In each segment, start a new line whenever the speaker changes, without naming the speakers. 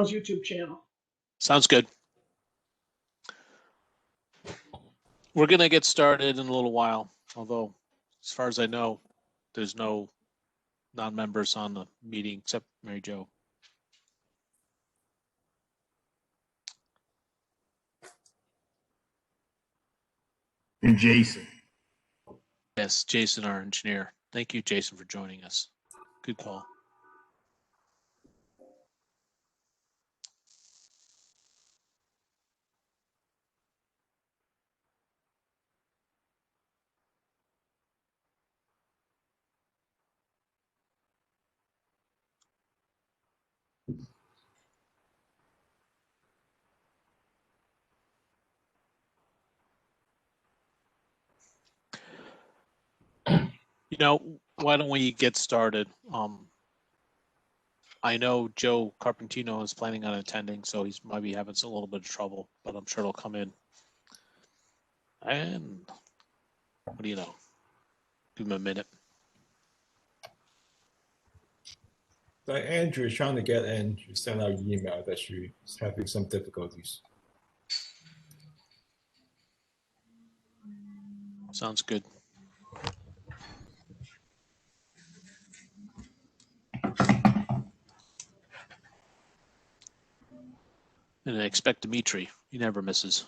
YouTube channel.
Sounds good. We're going to get started in a little while, although as far as I know, there's no non-members on the meeting except Mary Jo.
And Jason.
Yes, Jason, our engineer. Thank you, Jason, for joining us. Good call. You know, why don't we get started? I know Joe Carpentino is planning on attending, so he's might be having a little bit of trouble, but I'm sure he'll come in. And what do you know? Give him a minute.
Andrew is trying to get in to send out an email that she's having some difficulties.
Sounds good. And I expect Dimitri. He never misses.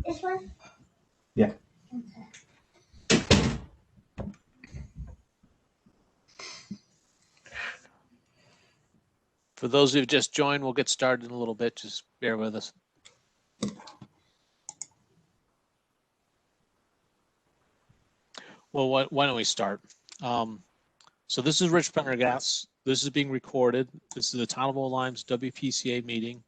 This one?
Yeah.
Okay.
For those who've just joined, we'll get started in a little bit. Just bear with us. Well, why don't we start? So this is Rich Pendergast. This is being recorded. This is the Town of Old Lyme's WPCA meeting.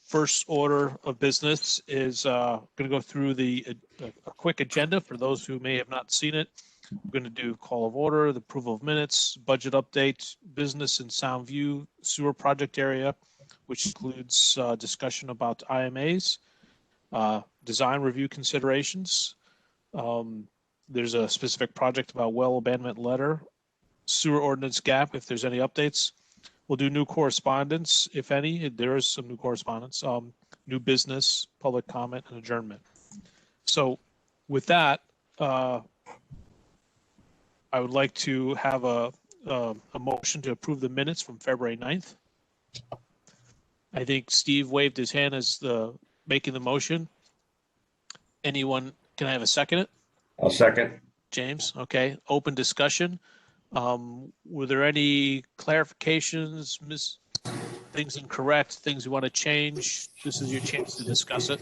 First order of business is going to go through a quick agenda for those who may have not seen it. We're going to do call of order, the approval of minutes, budget update, business and Soundview sewer project area, which includes discussion about IMAs, design review considerations. There's a specific project about well abandonment letter, sewer ordinance gap, if there's any updates. We'll do new correspondence, if any. There is some new correspondence, new business, public comment, and adjournment. So with that, I would like to have a motion to approve the minutes from February 9th. I think Steve waved his hand as making the motion. Anyone, can I have a second?
I'll second.
James, okay. Open discussion. Were there any clarifications, things incorrect, things you want to change? This is your chance to discuss it.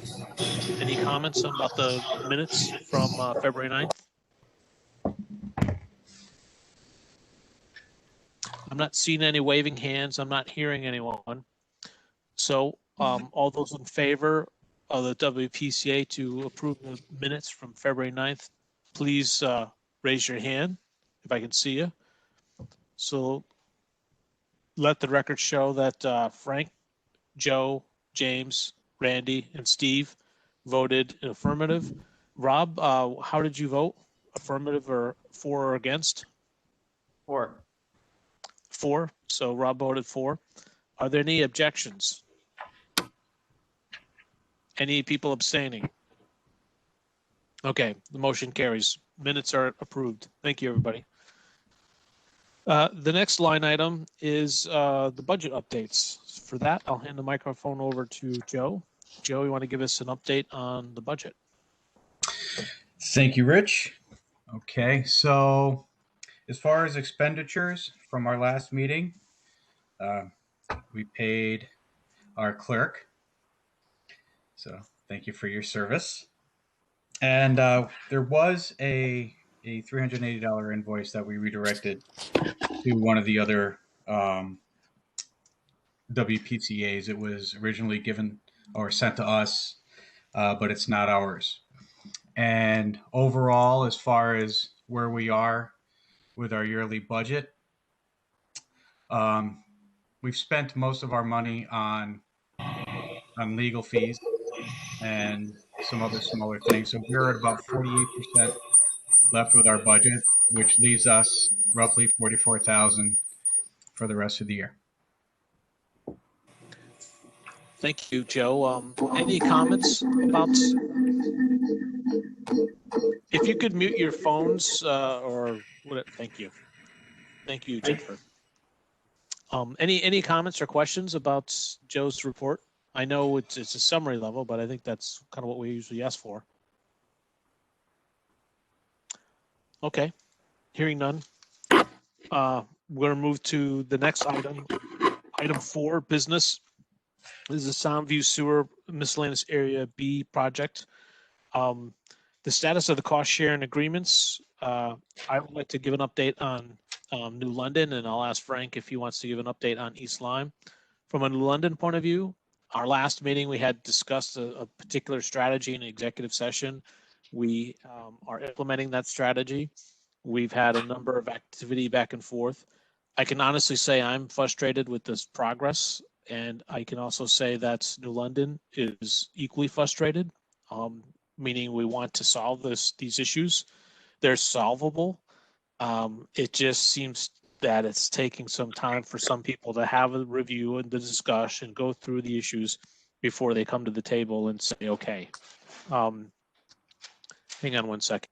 Any comments about the minutes from February 9th? I'm not seeing any waving hands. I'm not hearing anyone. So all those in favor of the WPCA to approve the minutes from February 9th, please raise your hand if I can see you. So let the record show that Frank, Joe, James, Randy, and Steve voted in affirmative. Rob, how did you vote? Affirmative or for or against?
For.
For. So Rob voted for. Are there any objections? Any people abstaining? Okay, the motion carries. Minutes are approved. Thank you, everybody. The next line item is the budget updates. For that, I'll hand the microphone over to Joe. Joe, you want to give us an update on the budget?
Thank you, Rich. Okay, so as far as expenditures from our last meeting, we paid our clerk. So thank you for your service. And there was a $380 invoice that we redirected to one of the other WPCAs. It was originally given or sent to us but it's not ours. And overall, as far as where we are with our yearly budget, we've spent most of our money on legal fees and some other smaller things. So we're at about 48% left with our budget, which leaves us roughly 44,000 for the rest of the year.
Thank you, Joe. Any comments about? If you could mute your phones or what? Thank you. Thank you, Jennifer. Any comments or questions about Joe's report? I know it's a summary level, but I think that's kind of what we usually ask for. Okay, hearing none. We're going to move to the next item. Item 4, business. This is a Soundview Sewer Miscellaneous Area B project. The status of the cost sharing agreements. I would like to give an update on New London, and I'll ask Frank if he wants to give an update on East Lyme. From a New London point of view, our last meeting, we had discussed a particular strategy in an executive session. We are implementing that strategy. We've had a number of activity back and forth. I can honestly say I'm frustrated with this progress, and I can also say that New London is equally frustrated, meaning we want to solve these issues. They're solvable. It just seems that it's taking some time for some people to have a review and the discussion, go through the issues before they come to the table and say, okay. Hang on one second.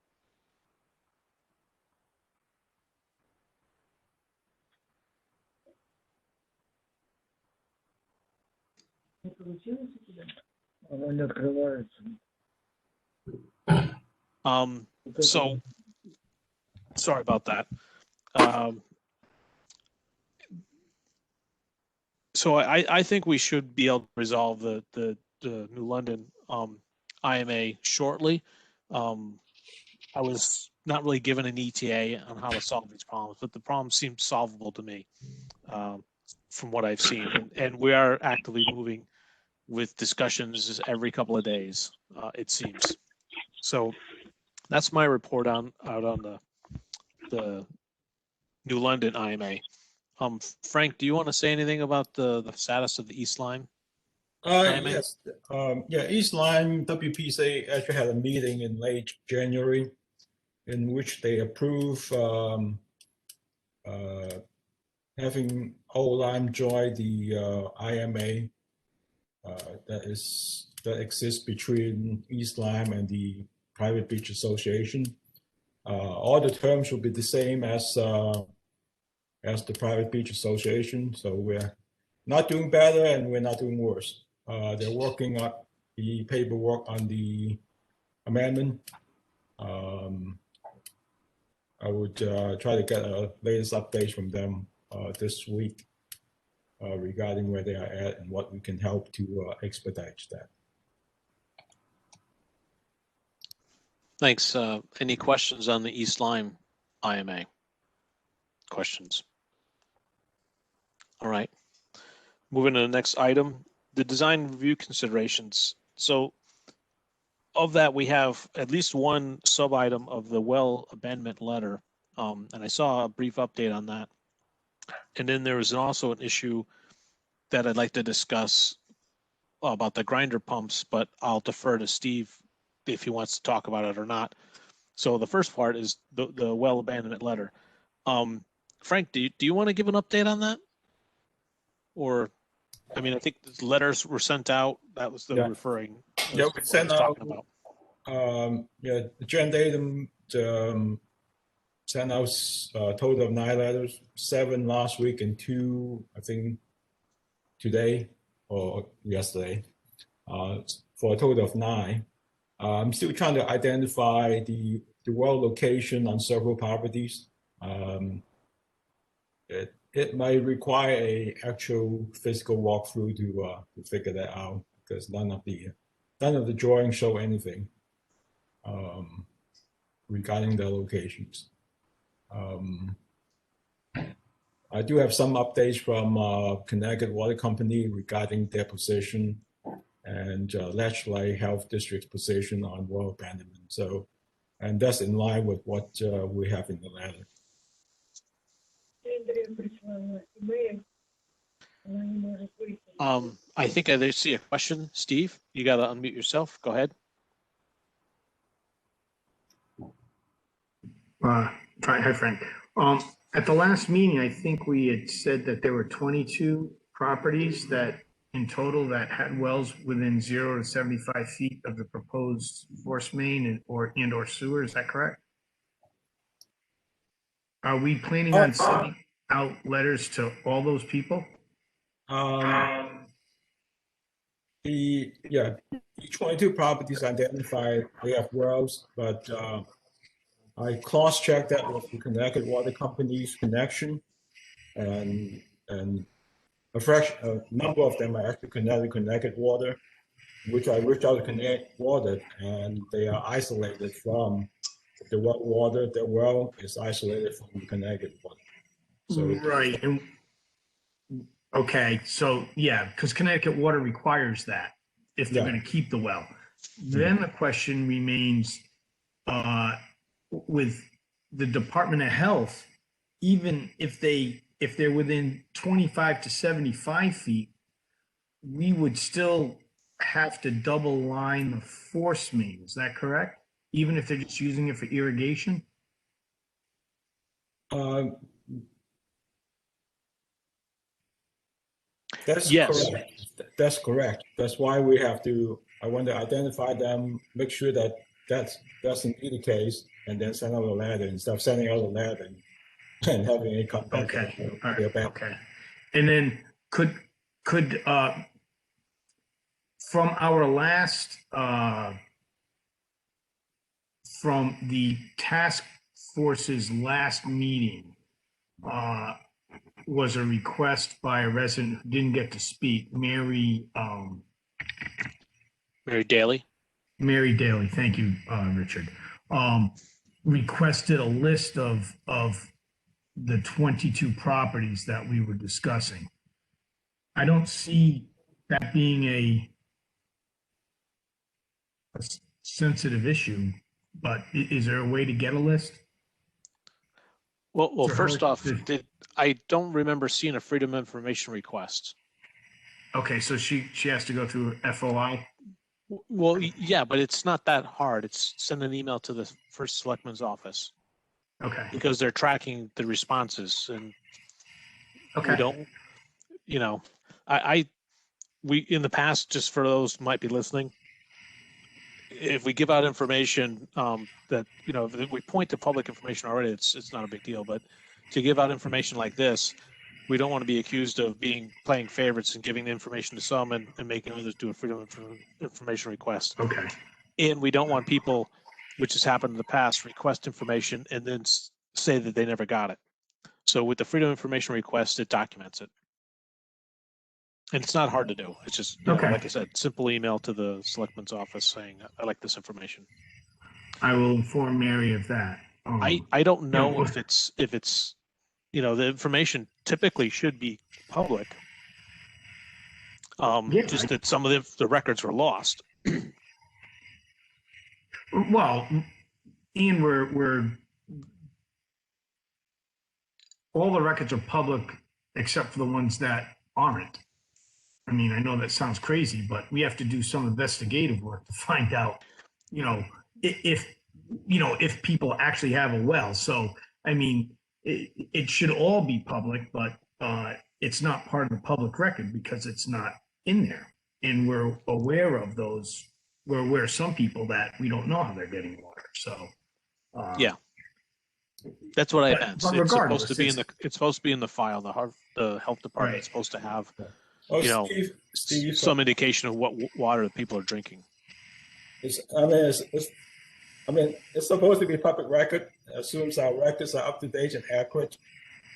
So sorry about that. So I think we should be able to resolve the New London IMA shortly. I was not really given an ETA on how to solve these problems, but the problem seems solvable to me from what I've seen. And we are actively moving with discussions every couple of days, it seems. So that's my report out on the New London IMA. Frank, do you want to say anything about the status of the East Lyme?
Yes. East Lyme WPCA actually had a meeting in late January in which they approved having Old Lyme join the IMA that exists between East Lyme and the Private Beach Association. All the terms will be the same as the Private Beach Association, so we're not doing better and we're not doing worse. They're working on the paperwork on the amendment. I would try to get a latest update from them this week regarding where they are at and what we can help to expedite that.
Thanks. Any questions on the East Lyme IMA? Questions? All right. Moving to the next item, the design review considerations. So of that, we have at least one sub-item of the well abandonment letter. And I saw a brief update on that. And then there was also an issue that I'd like to discuss about the grinder pumps, but I'll defer to Steve if he wants to talk about it or not. So the first part is the well abandonment letter. Frank, do you want to give an update on that? Or, I mean, I think the letters were sent out. That was the referring.
Yeah, we sent out. The Jan Datum sent out a total of 9 letters, 7 last week and 2, I think, today or yesterday, for a total of 9. I'm still trying to identify the well location on several properties. It might require a actual physical walkthrough to figure that out because none of the drawings show anything regarding the locations. I do have some updates from Connecticut Water Company regarding their position and Latchley Health District's position on well abandonment. So, and that's in line with what we have in the letter.
I think I see a question. Steve, you got to unmute yourself. Go ahead.
Hi, Frank. At the last meeting, I think we had said that there were 22 properties that in total that had wells within 0 to 75 feet of the proposed force main and or sewer. Is that correct? Are we planning on sending out letters to all those people?
Each 22 properties identified, they have wells, but I cross-checked that with the Connecticut Water Company's connection, and a number of them are actually Connecticut Water, which I reached out to Connecticut Water, and they are isolated from the well water. The well is isolated from the Connecticut Water. So
Right. And, okay. So yeah, because Connecticut Water requires that if they're
Yeah.
going to keep the well. Then the question remains with the Department of Health, even if they're within 25 to 75 feet, we would still have to double line the force main. Is that correct? Even if they're just using it for irrigation?
That's
Yes.
correct. That's correct. That's why I want to identify them, make sure that that's indeed the case, and then send out a letter instead of sending out a letter and having it come back.
Okay. All right. Okay. And then could from our last from the task force's last meeting was a request by a resident who didn't get to speak, Mary
Daly.
Mary Daly, thank you, Richard. Requested a list of the 22 properties that we were discussing. I don't see that being a sensitive issue, but is there a way to get a list?
Well,
For
first
her-
off, I don't remember seeing a Freedom of Information request.
Okay, so she has to go through FOI?
Well, yeah, but it's not that hard. It's send an email to the first selectman's office
Okay,
because they're tracking the responses, and we
okay,
don't, we in the past, just for those who might be listening, if we give out information that if we point to public information already, it's not a big deal. But to give out information like this, we don't want to be accused of playing favorites and giving the information to some and making others do a freedom of information request.
okay,
And we don't want people, which has happened in the past, request information and then say that they never got it. So with the freedom of information request, it documents it. And it's not hard to do. It's just,
Okay.
like I said, simple email to the selectman's office saying, I like this information.
I will inform Mary of that.
I don't know
Yeah.
if it's the information typically should be public.
Yeah,
Just that some of the records were lost.
Well, Ian, we're all the records are public except for the ones that aren't. I mean, I know that sounds crazy, but we have to do some investigative work to find out, if people actually have a well. So, I mean, it should all be public, but it's not part of the public record because it's not in there. And we're aware of those. We're aware of some people that we don't know how they're getting water. So,
Yeah. That's what I
But-
meant.
but
It's
regardless,
supposed to be it's supposed to be in the file. The health department
Right.
is supposed to have
Oh, Steve,
some indication of what water the people are drinking.
it's supposed to be public record. Assumes our records are up to date and accurate.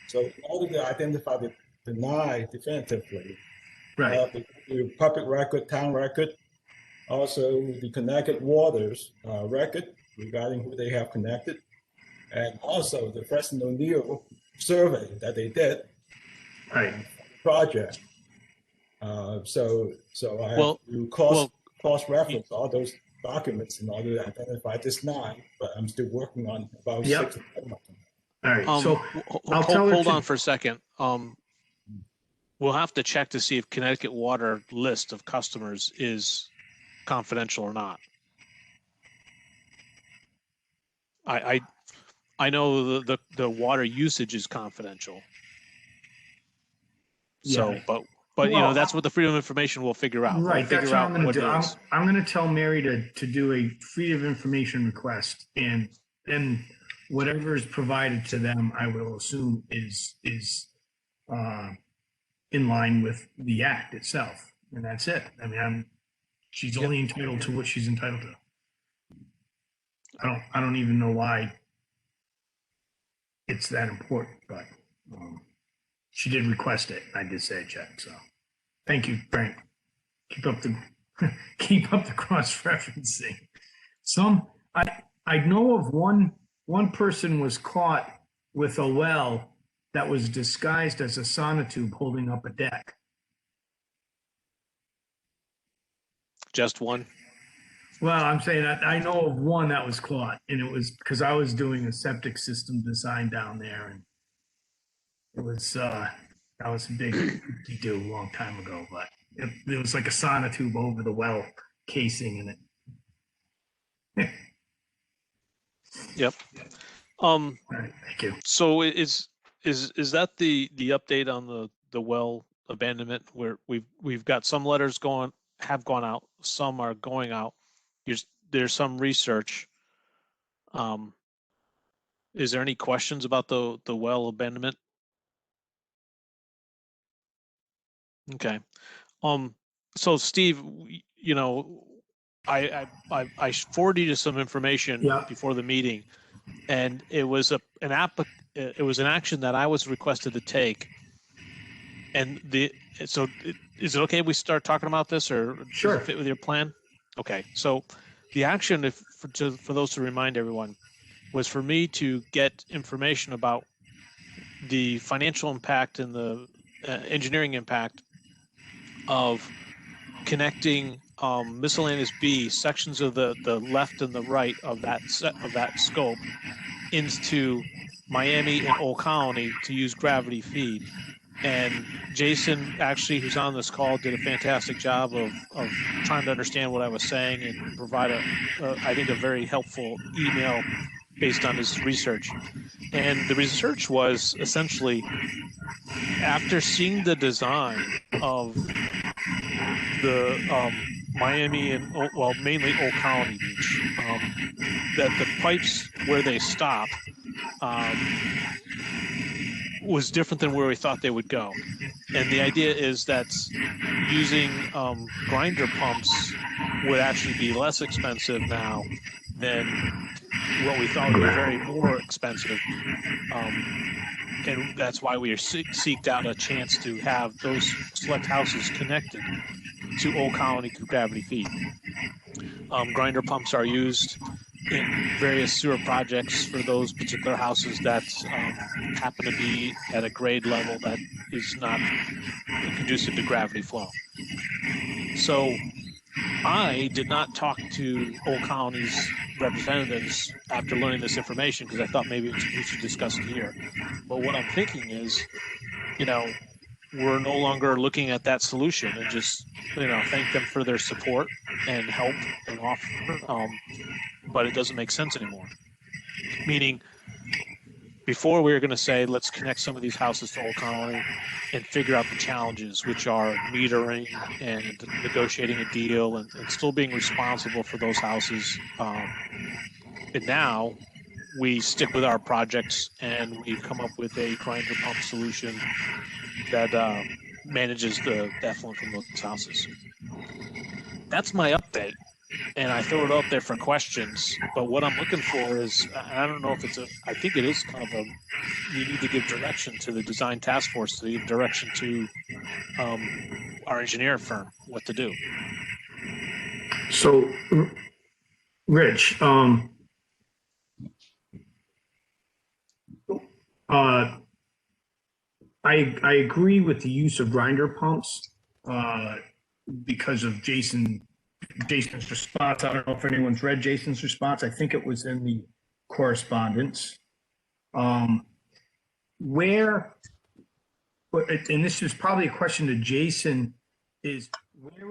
So in order to identify the deny definitively,
right.
the public record, town record, also the Connecticut Waters record regarding who they have connected, and also the President O'Neill survey that they did
Right.
project. So I have
Well-
to
well-
cross-reference all those documents in order to identify this 9, but I'm still working on about
Yep.
6 or 7 of them.
All right, so I'll tell her
Hold
to-
on for a second. We'll have to check to see if Connecticut Water list of customers is confidential or not. I know the water usage is confidential. So,
Yeah.
but you
Well,
know, that's what the Freedom of Information will figure out. They'll
Right, that's
figure
what
out
I'm gonna
what
do.
it is.
I'm gonna tell Mary to do a freedom of information request, and then whatever is provided to them, I will assume is in line with the act itself, and that's it. I mean, she's only entitled to what she's entitled to. I don't even know why it's that important, but she did request it. I did say check, so thank you, Frank. Keep up the keep up the cross-referencing. I know of one person was caught with a well that was disguised as a sonotube holding up a deck.
Just one.
Well, I'm saying I know of one that was caught, and it was because I was doing a septic system design down there, and it was that was a big do a long time ago, but it was like a sonotube over the well casing in it.
Yep.
All right, thank you.
So is that the update on the well abandonment, where we've got some letters have gone out, some are going out. There's some research. Is there any questions about the well abandonment? Okay. So Steve, you know, I forwarded you some information
Yeah.
before the meeting, and it was it was an action that I was requested to take. And is it okay if we start talking about this, or
Sure.
does it fit with your plan? Okay. So the action, for those to remind everyone, was for me to get information about the financial impact and the engineering impact of connecting miscellaneous B sections of the left and the right of that scope into Miami and Old Colony to use gravity feed. And Jason, actually, who's on this call, did a fantastic job of trying to understand what I was saying and provide I think, a very helpful email based on his research. And the research was essentially, after seeing the design of the Miami and, well, mainly Old Colony Beach, that the pipes where they stop was different than where we thought they would go. And the idea is that using grinder pumps would actually be less expensive now than what we thought would be very more expensive. And that's why we seeked out a chance to have those select houses connected to Old Colony through gravity feed. Grinder pumps are used in various sewer projects for those particular houses that happen to be at a grade level that is not conducive to gravity flow. So I did not talk to Old Colony's representatives after learning this information, because I thought maybe we should discuss it here. But what I'm thinking is, you know, we're no longer looking at that solution and just, you know, thank them for their support and help and offer, but it doesn't make sense anymore. Meaning, before we were going to say, let's connect some of these houses to Old Colony and figure out the challenges, which are metering and negotiating a deal and still being responsible for those houses. And now we stick with our projects, and we've come up with a grinder pump solution that manages the effluent from those houses. That's my update. And I throw it out there for questions, but what I'm looking for is, I don't know if I think it is kind of you need to give direction to the design task force, to give direction to our engineer firm what to do.
So, Rich, I agree with the use of grinder pumps, because of Jason's response. I don't know if anyone's read Jason's response. I think it was in the correspondence. Where, and this is probably a question to Jason, is where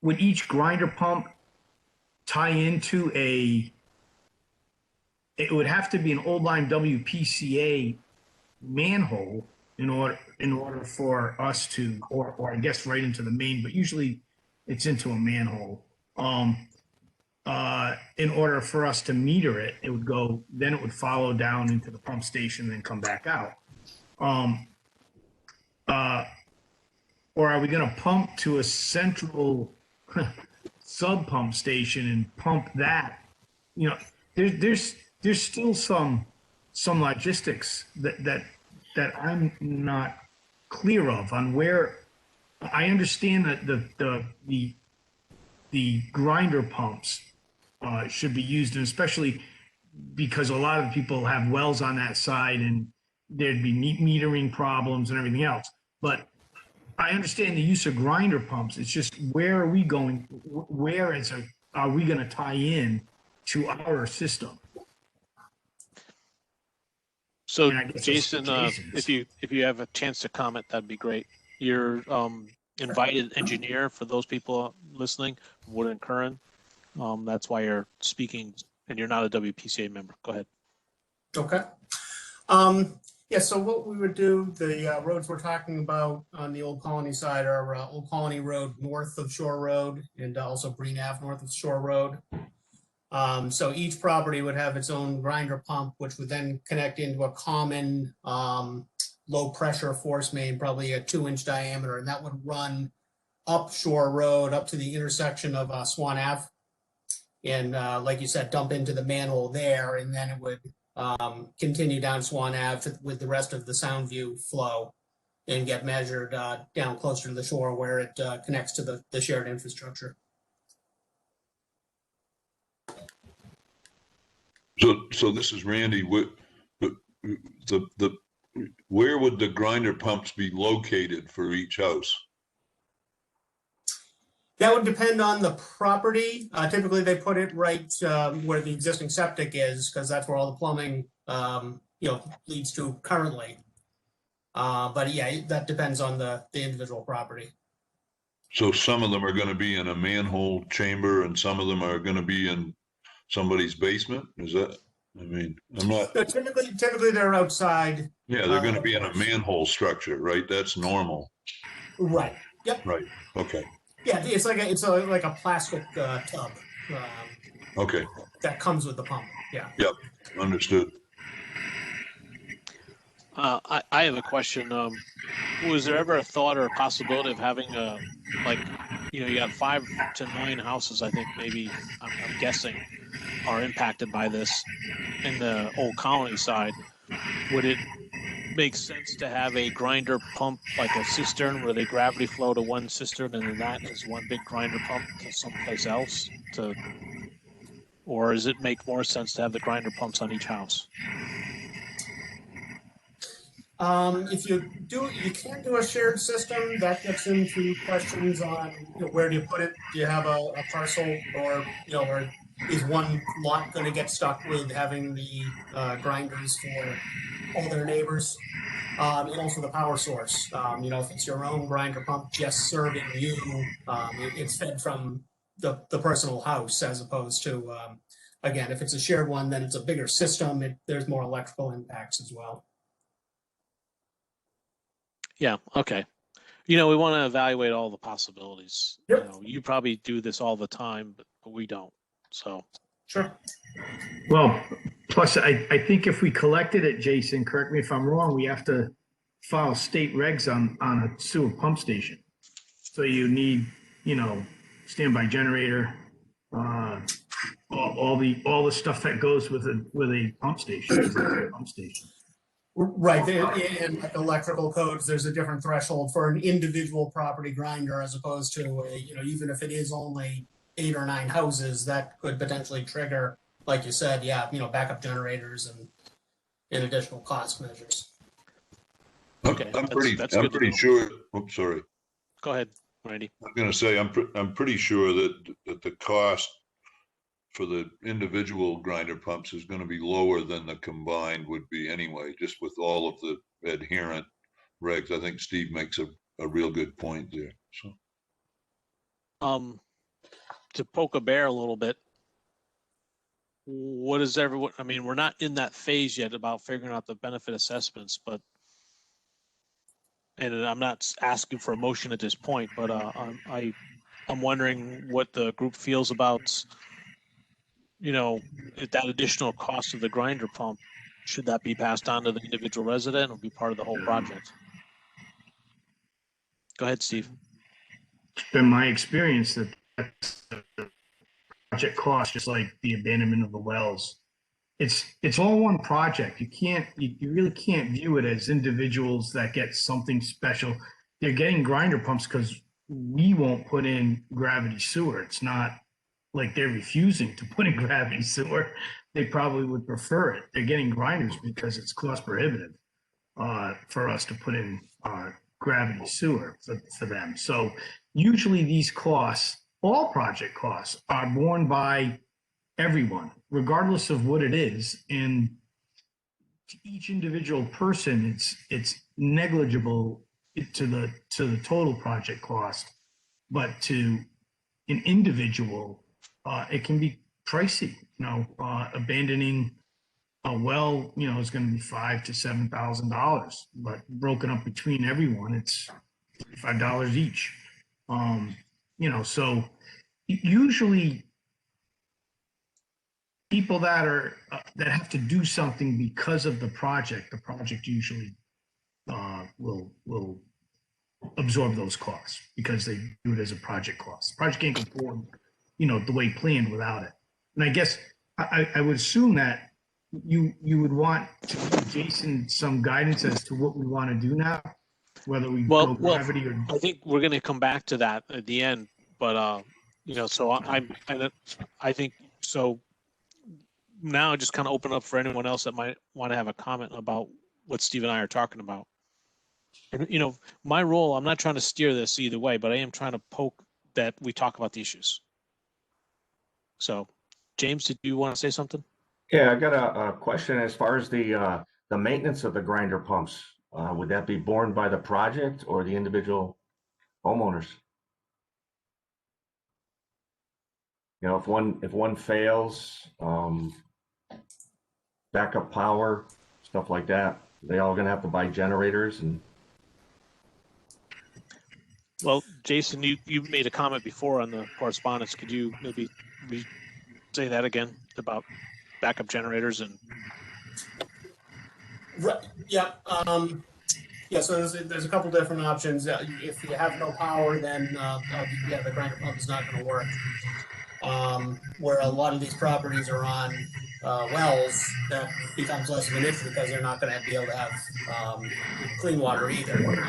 would each grinder pump tie into it would have to be an old line WPCA manhole in order for us to, or I guess right into the main, but usually it's into a manhole. In order for us to meter it, it would follow down into the pump station and then come back out. Or are we going to pump to a central sub pump station and pump that? You know, there's still some logistics that I'm not clear of on where. I understand that the grinder pumps should be used, and especially because a lot of people have wells on that side and there'd be metering problems and everything else. But I understand the use of grinder pumps. It's just, where are we going? Where are we going to tie in to our system?
So
And I guess
Jason,
that's Jason's.
if you have a chance to comment, that'd be great. Your invited engineer, for those people listening, Wood and Curran. That's why you're speaking, and you're not a WPCA member. Go ahead.
Okay. Yeah, so what we would do, the roads we're talking about on the Old Colony side are Old Colony Road north of Shore Road, and also Green Ave north of Shore Road. So each property would have its own grinder pump, which would then connect into a common low pressure force main, probably a 2-inch diameter, and that would run up Shore Road up to the intersection of Swan Ave. And like you said, dump into the manhole there, and then it would continue down Swan Ave with the rest of the Soundview flow and get measured down closer to the shore where it connects to the shared infrastructure.
So this is Randy. Where would the grinder pumps be located for each house?
That would depend on the property. Typically, they put it right where the existing septic is, because that's where all the plumbing, leads to currently. But yeah, that depends on the individual property.
So some of them are going to be in a manhole chamber, and some of them are going to be in somebody's basement. Is that? I mean, I'm not.
No, typically they're outside.
Yeah, they're going to be in a manhole structure, right? That's normal.
Right. Yep.
Right. Okay.
Yeah, it's like a plastic tub.
Okay.
That comes with the pump. Yeah.
Yep. Understood.
I have a question. Was there ever a thought or a possibility of having you got 5 to 9 houses, I think maybe, I'm guessing, are impacted by this in the Old Colony side. Would it make sense to have a grinder pump, like a cistern, where they gravity flow to one cistern and then that is one big grinder pump to someplace else? Or does it make more sense to have the grinder pumps on each house?
If you can't do a shared system. That gets into questions on where do you put it? Do you have a parcel, or or is one lot going to get stuck with having the grinders for all their neighbors? And also the power source. If it's your own grinder pump just serving you, it's fed from the personal house, as opposed to again, if it's a shared one, then it's a bigger system. There's more electrical impacts as well.
Yeah. Okay. We want to evaluate all the possibilities.
Yep.
You probably do this all the time, but we don't. So.
Sure.
Well, plus I think if we collected it, Jason, correct me if I'm wrong, we have to file state regs on a sewer pump station. So you need, standby generator, all the stuff that goes with a pump station.
Right, in electrical codes, there's a different threshold for an individual property grinder as opposed to even if it is only 8 or 9 houses, that could potentially trigger, like you said, backup generators and additional cost measures.
Okay,
I'm
that's good to
pretty
know.
sure, oops, sorry.
Go ahead, Randy.
I'm gonna say, I'm pretty sure that the cost for the individual grinder pumps is gonna be lower than the combined would be anyway, just with all of the adherent regs. I think Steve makes a real good point there, so.
To poke a bear a little bit, what is everyone, I mean, we're not in that phase yet about figuring out the benefit assessments, but and I'm not asking for a motion at this point, but I'm wondering what the group feels about, if that additional cost of the grinder pump, should that be passed on to the individual resident or be part of the whole project? Go ahead, Steve.
It's been my experience that that's the project cost, just like the abandonment of the wells. It's all one project. You really can't view it as individuals that get something special. They're getting grinder pumps because we won't put in gravity sewer. It's not like they're refusing to put in gravity sewer. They probably would prefer it. They're getting grinders because it's cost prohibitive for us to put in gravity sewer for them. So usually these costs, all project costs, are borne by everyone, regardless of what it is. And to each individual person, it's negligible to the total project cost, but to an individual, it can be pricey. Abandoning a well, is going to be $5,000 to $7,000, but broken up between everyone, it's $5 each. So usually people that have to do something because of the project usually will absorb those costs because they do it as a project cost. The project can't go forward, the way planned without it. And I guess I would assume that you would want to give Jason some guidance as to what we want to do now, whether we go gravity or.
I think we're going to come back to that at the end, but so I think so. Now just kind of open up for anyone else that might want to have a comment about what Steve and I are talking about. And, my role, I'm not trying to steer this either way, but I am trying to poke that we talk about the issues. So, James, did you want to say something?
Yeah, I got a question as far as the maintenance of the grinder pumps. Would that be borne by the project or the individual homeowners? If one fails, backup power, stuff like that, they all gonna have to buy generators and.
Well, Jason, you made a comment before on the correspondence. Could you maybe say that again about backup generators and?
Right. Yeah. So there's a couple different options. If you have no power, then the grinder pump is not going to work. Where a lot of these properties are on wells, that becomes less of an issue because they're not going to be able to have clean water either.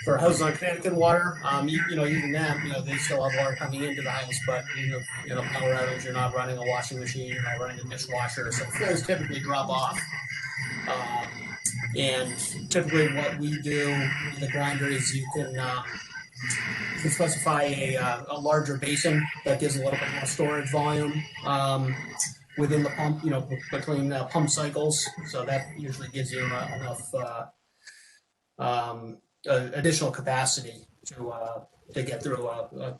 For houses on Connecticut water, even them, they still have water coming into the house, but power outage, you're not running a washing machine, you're not running a dishwasher, so flows typically drop off. And typically, what we do with the grinder is you can specify a larger basin that gives a little bit more storage volume within the pump, between pump cycles. So that usually gives you enough additional capacity to get through a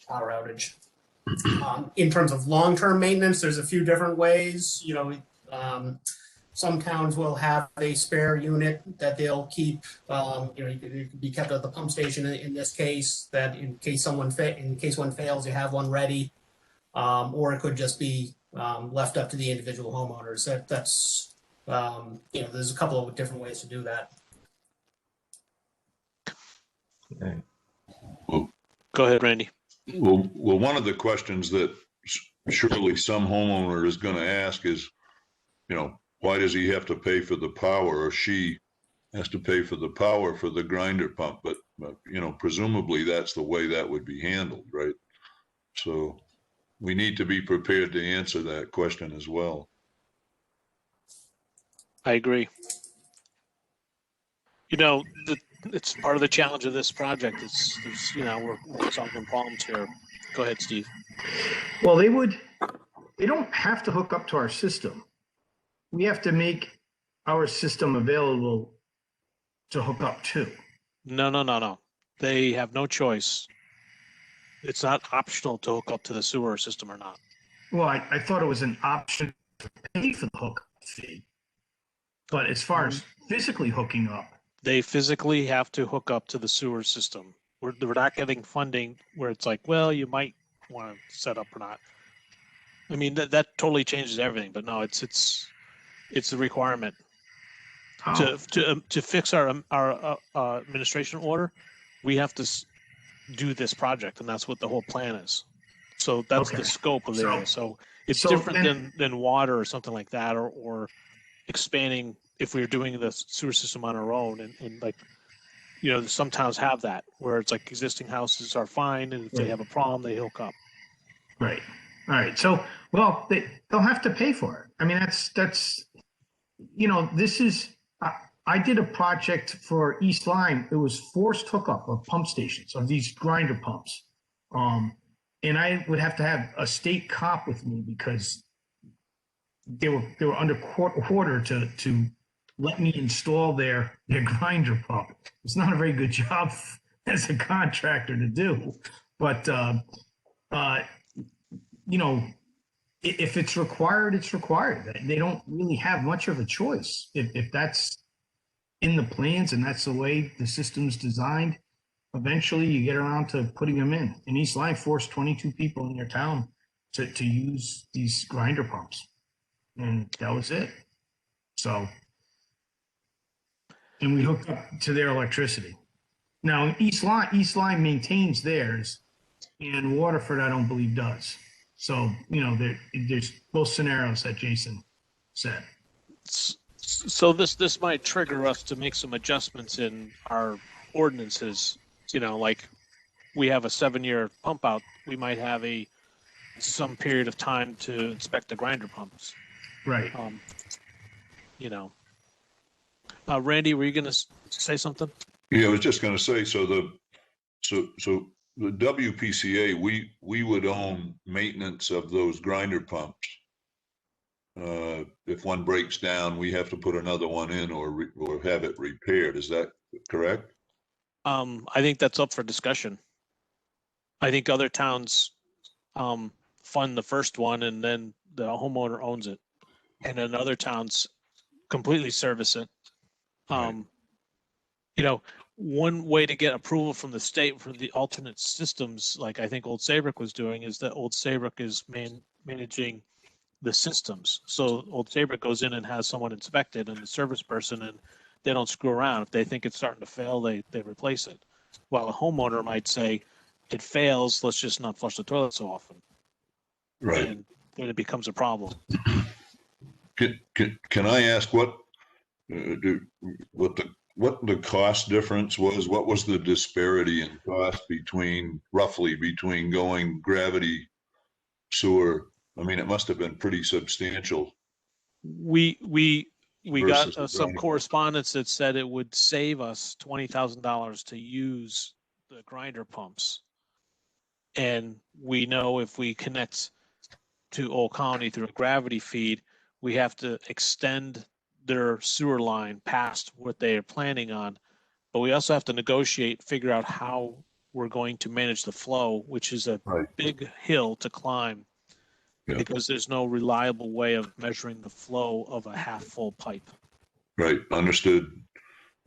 power outage. In terms of long-term maintenance, there's a few different ways. Some towns will have a spare unit that they'll keep. It could be kept at the pump station. In this case, that in case one fails, you have one ready, or it could just be left up to the individual homeowners. That's there's a couple of different ways to do that.
Okay.
Well,
go ahead, Randy.
Well, one of the questions that surely some homeowner is going to ask is, why does he have to pay for the power, or she has to pay for the power for the grinder pump? But presumably that's the way that would be handled, right? So we need to be prepared to answer that question as well.
I agree. You know, it's part of the challenge of this project. It's we're solving problems here. Go ahead, Steve.
Well, they don't have to hook up to our system. We have to make our system available to hook up to.
No. They have no choice. It's not optional to hook up to the sewer system or not.
Well, I thought it was an option to pay for the hookup fee. But as far as physically hooking up,
They physically have to hook up to the sewer system. We're not getting funding where it's like, well, you might want to set up or not. I mean, that totally changes everything, but no, it's a requirement.
oh,
To fix our administration order, we have to do this project, and that's what the whole plan is. So that's
Okay.
the scope of the
So-
area. So it's
so
different
then-
than water or something like that, or expanding if we were doing the sewer system on our own, and like, some towns have that where it's like existing houses are fine, and if they
Right.
have a problem, they hook up.
right. All right. So, well, they'll have to pay for it. I mean, that's, this is, I did a project for East Lyme. It was forced hookup of pump stations, of these grinder pumps. And I would have to have a state cop with me because they were under court order to let me install their grinder pump. It's not a very good job as a contractor to do, but if it's required, it's required. They don't really have much of a choice. If that's in the plans and that's the way the system's designed, eventually you get around to putting them in. And East Lyme forced 22 people in their town to use these grinder pumps. And that was it. So, and we hooked up to their electricity. Now, East Lyme maintains theirs, and Waterford, I don't believe, does. So, there's both scenarios that Jason said.
So this might trigger us to make some adjustments in our ordinances. Like we have a 7-year pump out, we might have some period of time to inspect the grinder pumps.
Right.
Randy, were you going to say something?
Yeah, I was just going to say, so the WPCA, we would own maintenance of those grinder pumps. If one breaks down, we have to put another one in or have it repaired. Is that correct?
I think that's up for discussion. I think other towns fund the first one and then the homeowner owns it, and then other towns completely service it. One way to get approval from the state for the alternate systems, like I think Old Saybrook was doing, is that Old Saybrook is managing the systems. So Old Saybrook goes in and has someone inspect it, and the service person, and they don't screw around. If they think it's starting to fail, they replace it. While a homeowner might say, it fails, let's just not flush the toilet so often.
Right.
And then it becomes a problem.
Can I ask what the cost difference was? What was the disparity in cost roughly between going gravity sewer? I mean, it must have been pretty substantial.
We got
Versus
some
grinder.
correspondence that said it would save us $20,000 to use the grinder pumps. And we know if we connect to Old Colony through a gravity feed, we have to extend their sewer line past what they are planning on. But we also have to negotiate, figure out how we're going to manage the flow, which is a
Right.
big hill to climb.
Yeah.
Because there's no reliable way of measuring the flow of a half full pipe.
Right, understood.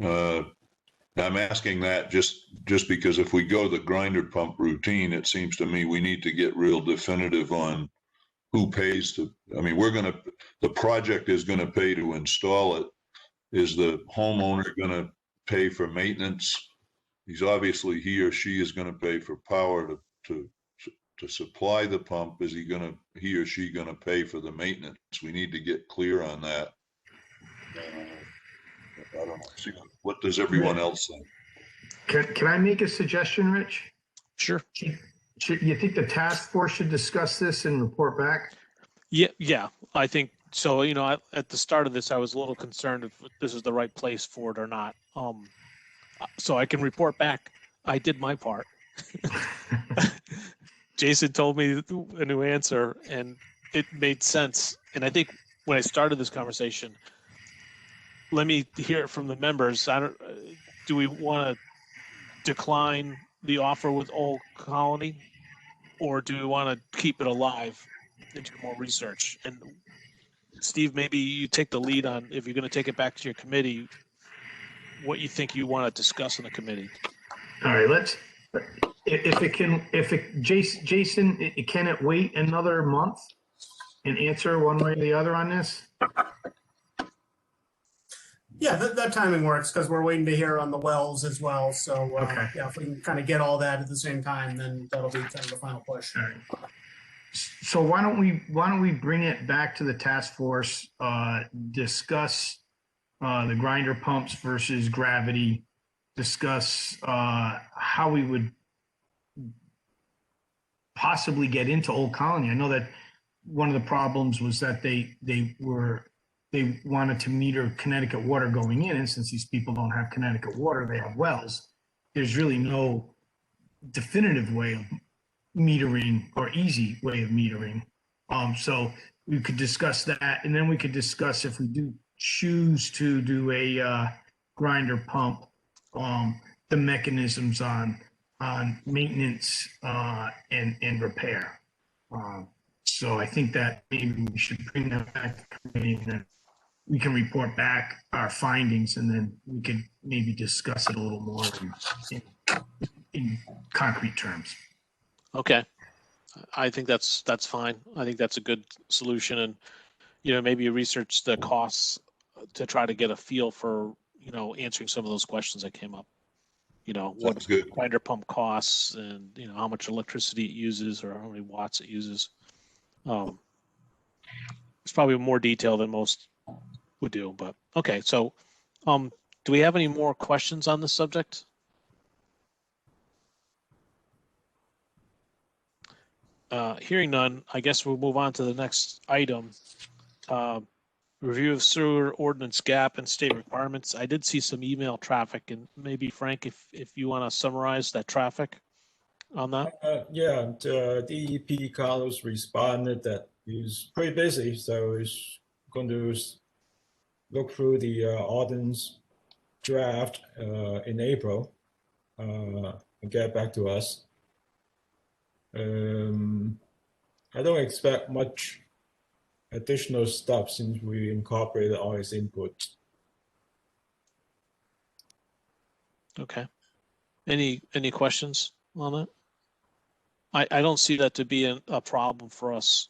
I'm asking that just because if we go the grinder pump routine, it seems to me we need to get real definitive on who pays the project is gonna pay to install it. Is the homeowner gonna pay for maintenance? He or she is gonna pay for power to supply the pump. Is he or she gonna pay for the maintenance? We need to get clear on that. I don't know. See, what does everyone else think?
Can I make a suggestion, Rich?
Sure.
You think the task force should discuss this and report back?
Yeah. I think So, at the start of this, I was a little concerned if this is the right place for it or not. So I can report back. I did my part. Jason told me a new answer and it made sense. And I think when I started this conversation, let me hear it from the members. Do we want to decline the offer with Old Colony, or do we want to keep it alive and do more research? And Steve, maybe you take the lead on, if you're going to take it back to your committee, what you think you want to discuss in the committee.
All right, Jason, can it wait another month and answer one way or the other on this?
Yeah, that timing works because we're waiting to hear on the wells as well. So
Okay.
yeah, if we can kind of get all that at the same time, then that'll be kind of the final push.
All right. So why don't we bring it back to the task force, discuss the grinder pumps versus gravity, discuss how we would possibly get into Old Colony. I know that one of the problems was that they wanted to meter Connecticut water going in, and since these people don't have Connecticut water, they have wells. There's really no definitive way of metering or easy way of metering. So we could discuss that, and then we could discuss if we do choose to do a grinder pump, the mechanisms on maintenance and repair. So I think that maybe we should bring that back to committee, and then we can report back our findings, and then we could maybe discuss it a little more in concrete terms.
Okay. I think that's fine. I think that's a good solution. And, maybe you research the costs to try to get a feel for, answering some of those questions that came up. What
Sounds good.
grinder pump costs and, how much electricity it uses or how many watts it uses. It's probably more detail than most would do, but okay. So, do we have any more questions on this subject? Hearing none, I guess we'll move on to the next item. Review of sewer ordinance gap and state requirements. I did see some email traffic, and maybe Frank, if you want to summarize that traffic on that.
Yeah, the DEP Carlos responded that he's pretty busy, so he's going to look through the ordinance draft in April and get back to us. I don't expect much additional stuff since we incorporated all his input.
Okay. Any questions on that? I don't see that to be a problem for us.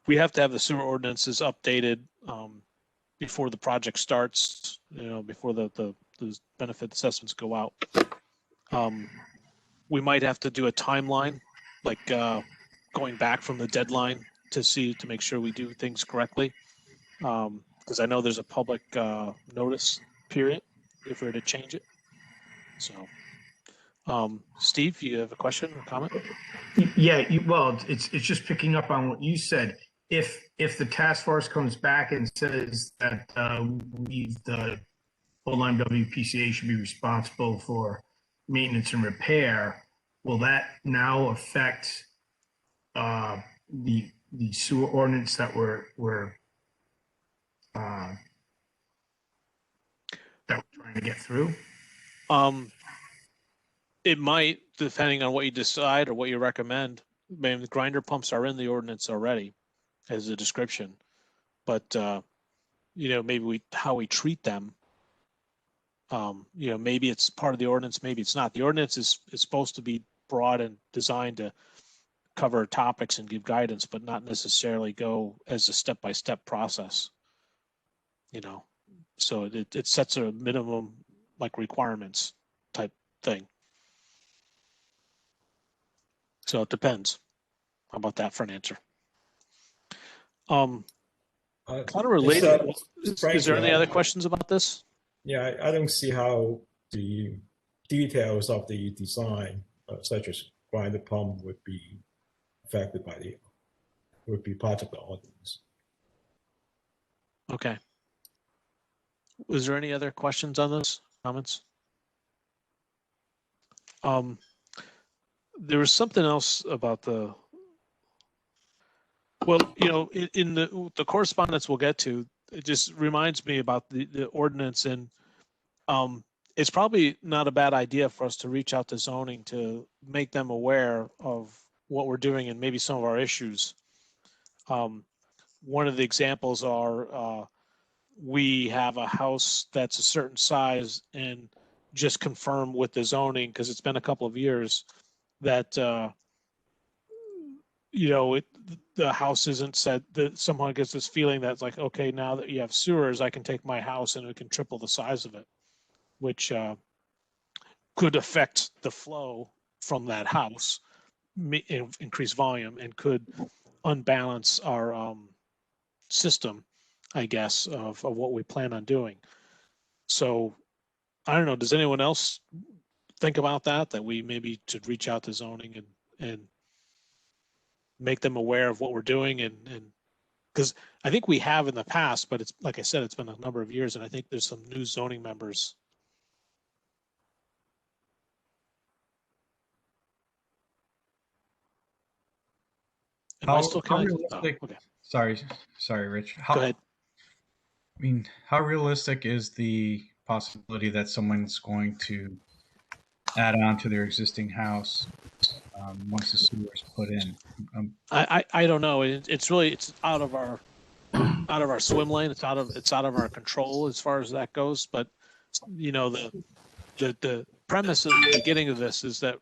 We have to have the sewer ordinances updated before the project starts, before the benefit assessments go out. We might have to do a timeline, like going back from the deadline to make sure we do things correctly. Because I know there's a public notice period if we were to change it. So, Steve, you have a question or comment?
Yeah, well, it's just picking up on what you said. If the task force comes back and says that the Old Lyme WPCA should be responsible for maintenance and repair, will that now affect the sewer ordinance that we're trying to get through?
It might, depending on what you decide or what you recommend. I mean, the grinder pumps are in the ordinance already as a description, but maybe how we treat them. Maybe it's part of the ordinance, maybe it's not. The ordinance is supposed to be broad and designed to cover topics and give guidance, but not necessarily go as a step-by-step process. So it sets a minimum like requirements type thing. So it depends. How about that for an answer? Kind of related. Is there any other questions about this?
Yeah, I don't see how the details of the design, such as grinder pump, would be affected by the would be part of the ordinance.
Okay. Was there any other questions on this, comments? There was something else about the, well, you know, in the correspondence we'll get to, it just reminds me about the ordinance, and it's probably not a bad idea for us to reach out to zoning to make them aware of what we're doing and maybe some of our issues. One of the examples are we have a house that's a certain size, and just confirm with the zoning, because it's been a couple of years, that you know, the house isn't said, that someone gets this feeling that's like, okay, now that you have sewers, I can take my house and it can triple the size of it, which could affect the flow from that house, increase volume, and could unbalance our system, I guess, of what we plan on doing. So I don't know, does anyone else think about that we maybe should reach out to zoning and make them aware of what we're doing? And because I think we have in the past, but it's, like I said, it's been a number of years, and I think there's some new zoning members. Am I still
How
connected?
realistic?
Oh, okay.
Sorry, Rich.
Go ahead.
I mean, how realistic is the possibility that someone's going to add on to their existing house once the sewer is put in?
I don't know. It's really, it's out of our swim lane. It's out of our control as far as that goes. But you know, the premise of the beginning of this is that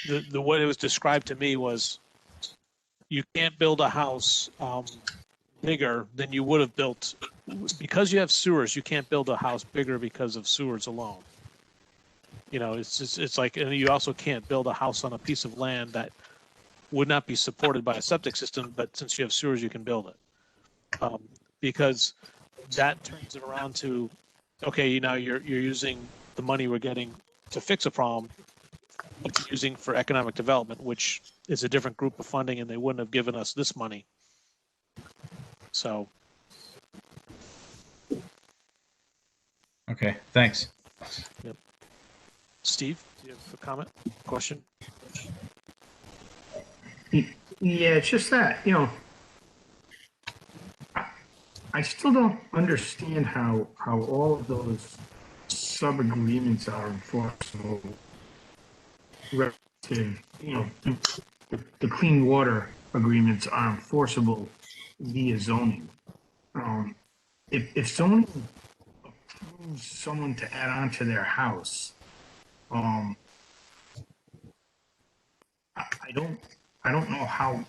the way it was described to me was, you can't build a house bigger than you would have built because you have sewers. You can't build a house bigger because of sewers alone. You know, it's like, and you also can't build a house on a piece of land that would not be supported by a septic system, but since you have sewers, you can build it. Because that turns it around to, okay, you know, you're using the money we're getting to fix a problem, but you're using for economic development, which is a different group of funding, and they wouldn't have given us this money. So.
Okay, thanks.
Yep. Steve, do you have a comment, question?
Yeah, it's just that, you know, I still don't understand how all of those sub-agreements are enforceable relative, you know, the clean water agreements are enforceable via zoning. If someone approves someone to add on to their house, I don't know how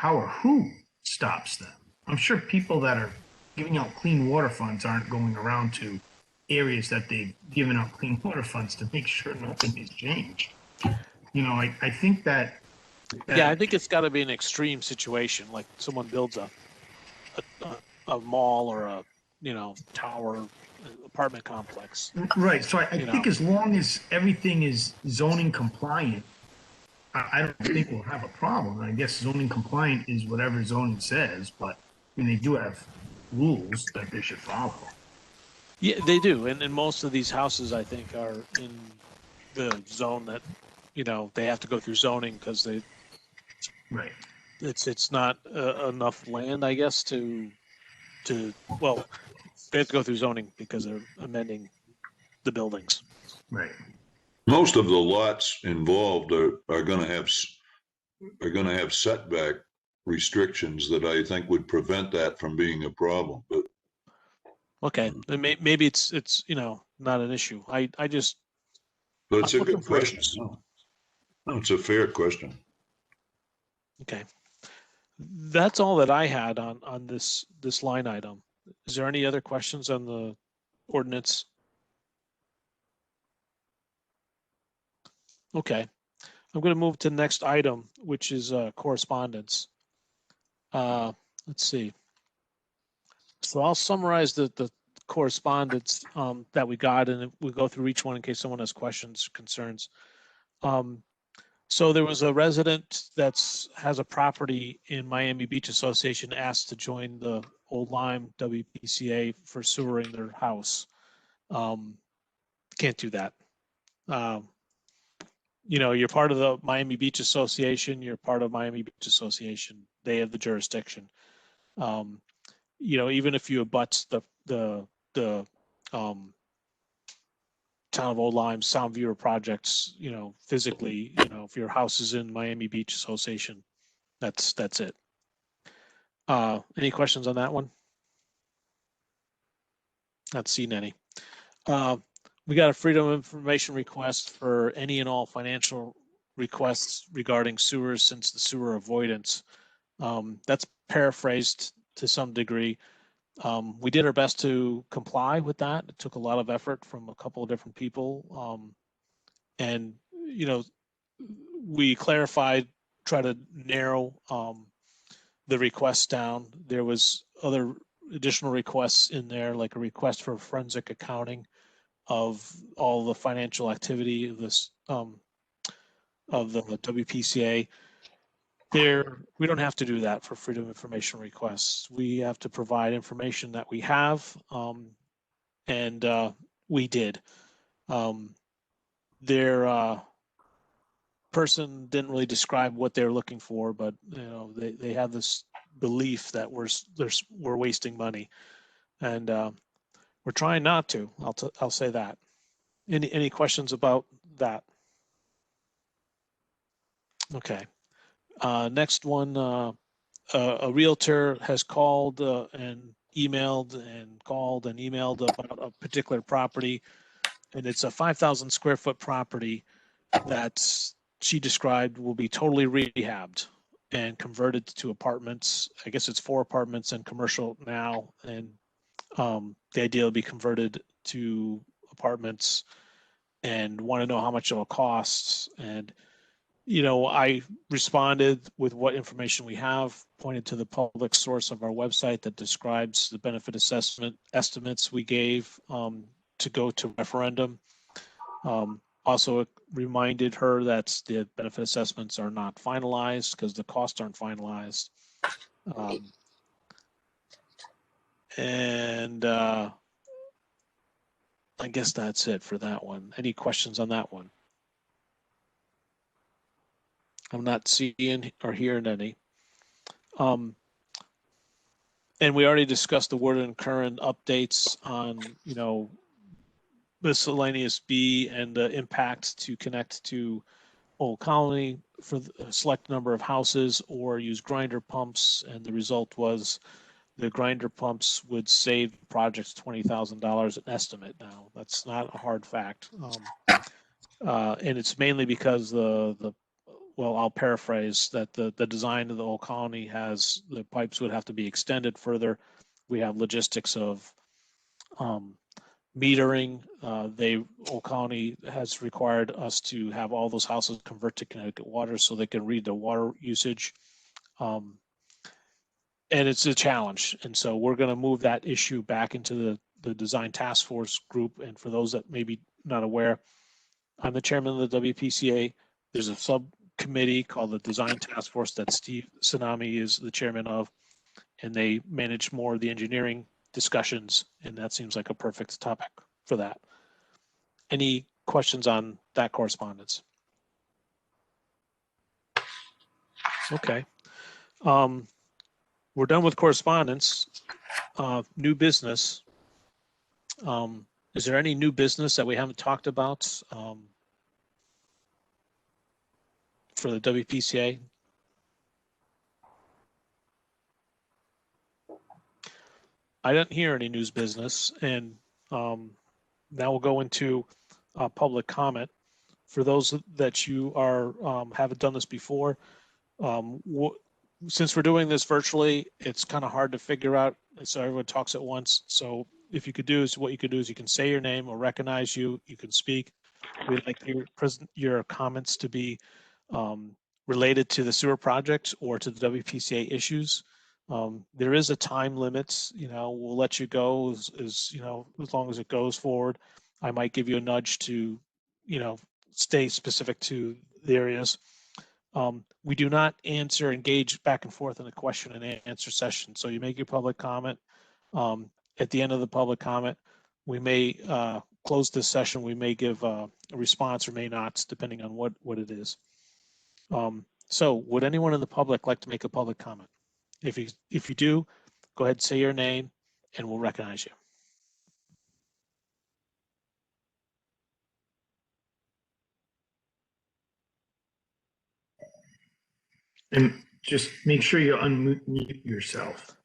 or who stops them. I'm sure people that are giving out clean water funds aren't going around to areas that they've given out clean water funds to make sure nothing is changed. You know, I think that
yeah, I think it's got to be an extreme situation, like someone builds a mall or a, you know, tower, apartment complex.
Right. So I think as long as everything is zoning compliant, I don't think we'll have a problem. I guess zoning compliant is whatever zoning says, but I mean, they do have rules that they should follow.
Yeah, they do. And most of these houses, I think, are in the zone that, you know, they have to go through zoning because
Right.
It's not enough land, I guess, to well, they have to go through zoning because they're amending the buildings.
Right.
Most of the lots involved are going to have setback restrictions that I think would prevent that from being a problem. But
okay, then maybe it's you know, not an issue. I just.
But it's
I'm
a good
looking for-
question. No, it's a fair question.
Okay, that's all that I had on this line item. Is there any other questions on the ordinance? Okay, I'm going to move to the next item, which is correspondence. Let's see. So I'll summarize the correspondence that we got, and we'll go through each one in case someone has questions, concerns. So there was a resident has a property in Miami Beach Association asked to join the Old Lyme WPCA for sewering their house. Can't do that. You're part of the Miami Beach Association. You're part of Miami Beach Association. They have the jurisdiction. Even if you abut the town of Old Lyme sound viewer projects, physically, if your house is in Miami Beach Association, that's it. Any questions on that one? Not seen any. We got a freedom of information request for any and all financial requests regarding sewers since the sewer avoidance. That's paraphrased to some degree. We did our best to comply with that. It took a lot of effort from a couple of different people. And, we clarified, try to narrow the requests down. There was other additional requests in there, like a request for forensic accounting of all the financial activity of this of the WPCA. We don't have to do that for freedom of information requests. We have to provide information that we have, and we did. Their person didn't really describe what they're looking for, but they have this belief that we're wasting money, and we're trying not to. I'll say that. Any questions about that? Okay. Next one, a realtor has called and emailed about a particular property, and it's a 5,000 square foot property that she described will be totally rehabbed and converted to apartments. I guess it's 4 apartments and commercial now, and the idea will be converted to apartments, and want to know how much it will cost. And I responded with what information we have, pointed to the public source of our website that describes the benefit assessment estimates we gave to go to referendum. Also reminded her that the benefit assessments are not finalized because the costs aren't finalized. And I guess that's it for that one. Any questions on that one? I'm not seeing or hearing any. And we already discussed the word and current updates on, miscellaneous B and the impact to connect to Old Colony for a select number of houses or use grinder pumps. And the result was the grinder pumps would save the project $20,000 an estimate. Now, that's not a hard fact. And it's mainly because I'll paraphrase that the design of the Old Colony has the pipes would have to be extended further. We have logistics of metering. Old Colony has required us to have all those houses convert to Connecticut water so they can read the water usage. And it's a challenge. And so we're going to move that issue back into the design task force group. And for those that may be not aware, I'm the chairman of the WPCA. There's a subcommittee called the Design Task Force that Steve Tsunami is the chairman of, and they manage more of the engineering discussions, and that seems like a perfect topic for that. Any questions on that correspondence? Okay. We're done with correspondence. New business. Is there any new business that we haven't talked about for the WPCA? I didn't hear any news business, and now we'll go into public comment. For those that you haven't done this before, since we're doing this virtually, it's kind of hard to figure out, so everyone talks at once. So if you could do is, what you could do is you can say your name or recognize you, you can speak. We'd like your comments to be related to the sewer project or to the WPCA issues. There is a time limit, we'll let you go as long as it goes forward. I might give you a nudge to, stay specific to the areas. We do not engage back and forth in a question and answer session. So you make your public comment. At the end of the public comment, we may close this session. We may give a response or may not, depending on what it is. So would anyone in the public like to make a public comment? If you do, go ahead and say your name and we'll recognize you.
And just make sure you unmute yourself.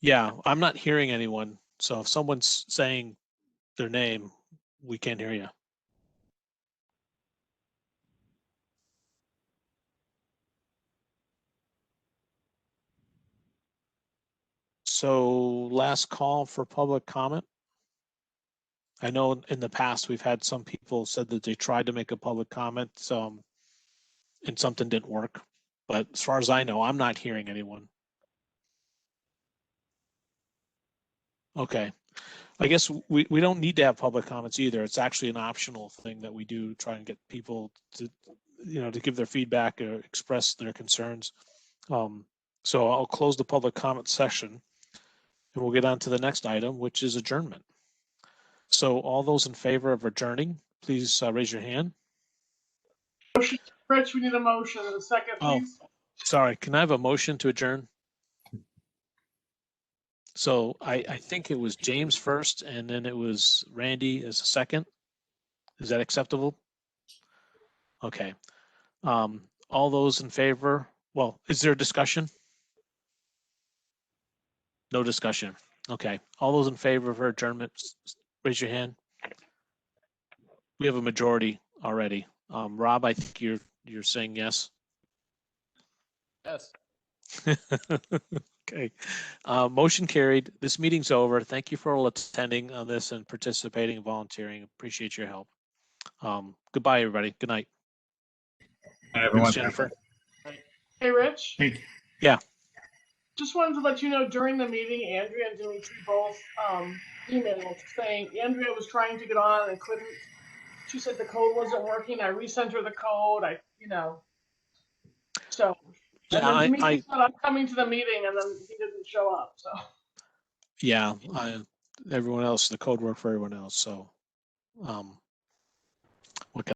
Yeah, I'm not hearing anyone. So if someone's saying their name, we can't hear you. So last call for public comment. I know in the past we've had some people said that they tried to make a public comment, and something didn't work. But as far as I know, I'm not hearing anyone. Okay. I guess we don't need to have public comments either. It's actually an optional thing that we do, try and get people to, to give their feedback or express their concerns. So I'll close the public comment session and we'll get on to the next item, which is adjournment. So all those in favor of adjourning, please raise your hand.
Rich, we need a motion in a second, please.
Sorry, can I have a motion to adjourn? So I think it was James first and then it was Randy as a second. Is that acceptable? Okay. All those in favor? Well, is there a discussion? No discussion. Okay. All those in favor of adjournment, raise your hand. We have a majority already. Rob, I think you're saying yes.
Yes.
Okay. Motion carried. This meeting's over. Thank you for all attending on this and participating and volunteering. Appreciate your help. Goodbye, everybody. Good night.
Hi, everyone.
Thanks, Jennifer.
Hey, Rich.
Thank you.
Yeah.
Just wanted to let you know during the meeting, Andrea and Dimitri both emailed saying Andrea was trying to get on and couldn't. She said the code wasn't working. I resent her the code. So. And
Yeah,
then Dimitri said I'm coming to the meeting, and then he didn't show up. So.
Yeah, everyone else, the code worked for everyone else. So, what can